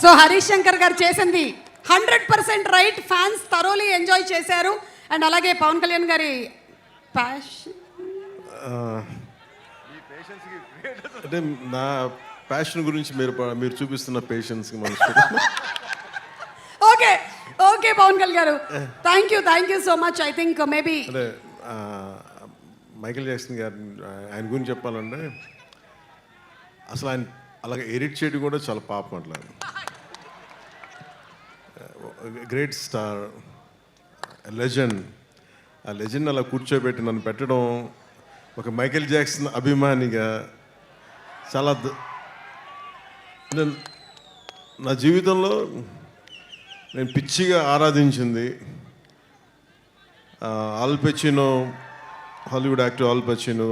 So Harish Shankar గారు చేసింది 100% right. Fans thoroughly enjoy చేశారు. అండ్ అలాగే పవన్ కళ్యాణ్ గారి ప్యాషన్, అంటే నా ప్యాషన్ గురించి మీరు చూపిస్తున్న పేషెన్స్కి మనసు ఓకే ఓకే పవన్ కళ్యాణ్ గారు, thank you so much. I think maybe అంటే మైకేల్ జాక్సన్ గారు ఆయన గురించి చెప్పాలంటే అసలు ఆయన అలాగే ఎడిట్ చేయడం కూడా చాలా పాపం. అట్లా గ్రేట్ స్టార్, లెజెండ్. ఆ లెజెండ్ అలా కూర్చోబెట్టి నన్ను పెట్టడం ఒక మైకేల్ జాక్సన్ అభిమానిగా చాలా నా జీవితంలో నేను పిచ్చిగా ఆరాధించింది Al Pacino, Hollywood actor Al Pacino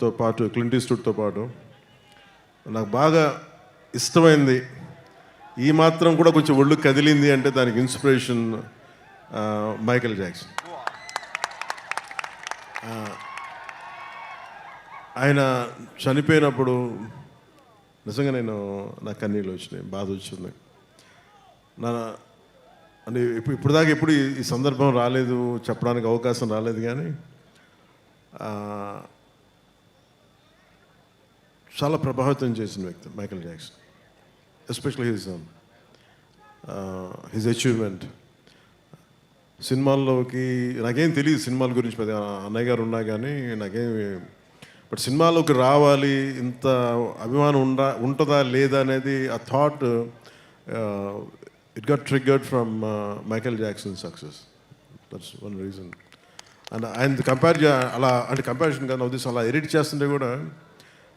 తో పాటు క్లింట్ ఈస్ట్వుడ్తో పాటు నాకు బాగా ఇష్టమైంది. ఈ మాత్రం కూడా కొంచెం ఒళ్ళు కదిలింది అంటే దానికి ఇన్స్పిరేషన్ మైకేల్ జాక్సన్. ఆయన చనిపోయినప్పుడు నిజంగా నా కన్నీళ్ళు వచ్చినాయి, బాధ వచ్చింది. అంటే ఇప్పుడు దాకా ఎప్పుడు ఈ సందర్భం రాలేదు, చెప్పడానికి అవకాశం రాలేదు. కానీ చాలా ప్రభావితం చేసిన వ్యక్తి Michael Jackson, especially his achievement. సినిమాల్లోకి నాకేం తెలియదు సినిమాల గురించి, పెద్ద అన్నయ్య గారు ఉన్నా కానీ నాకేమి, బట్ సినిమాలోకి రావాలి, ఇంత అభిమానం ఉంటుందా లేదా అనేది ఆ thought it got triggered from Michael Jackson success. That's one reason. And ఆయన అలా అంటే కంపారిజన్ కానీ ఉద్దేశం అలా ఎడిట్ చేస్తుంటే కూడా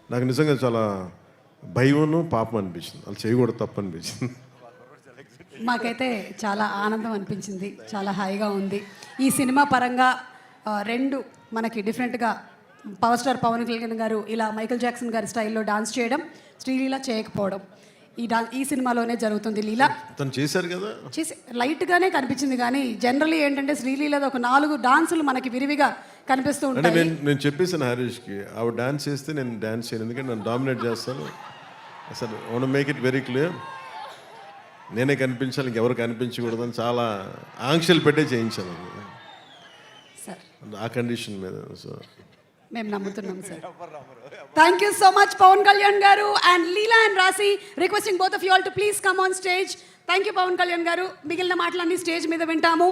నాకు నిజంగా చాలా భయమును పాపం అనిపించింది. అలా చేయకూడదు, తప్పు అనిపించింది. మాకైతే చాలా ఆనందం అనిపించింది, చాలా హాయిగా ఉంది. ఈ సినిమా పరంగా రెండు మనకి డిఫరెంట్గా పవర్ స్టార్ పవన్ కళ్యాణ్ గారు ఇలా మైకేల్ జాక్సన్ గారి స్టైల్లో డాన్స్ చేయడం, శ్రీలీల చేయకపోవడం ఈ సినిమాలోనే జరుగుతుంది. లీలా తను చేశారు కదా, చేసి లైట్గానే కనిపించింది. కానీ జనరల్లీ ఏంటంటే శ్రీలీలది ఒక 4 డాన్సులు మనకి విరివిగా కనిపిస్తూ ఉంటాయి. నేను చెప్పేసాను హరీష్కి, ఆవిడ డాన్స్ చేస్తే నేను డాన్స్ చేయను, ఎందుకంటే నన్ను డామినేట్ చేస్తాను. అసలు want make it very clear, నేనే కనిపించాలి, ఇంకెవరు కనిపించకూడదని చాలా ఆంక్షలు పెట్టే చేయించాను సార్ ఆ కండిషన్ మీద. సో మేము నమ్ముతున్నాం sir. Thank you so much Pavan Kalyan garu and Leela and Rashi. Requesting both of you all to please come on stage. Thank you Pavan Kalyan garu. మిగిలిన మాటలన్నీ స్టేజ్ మీద వింటాము.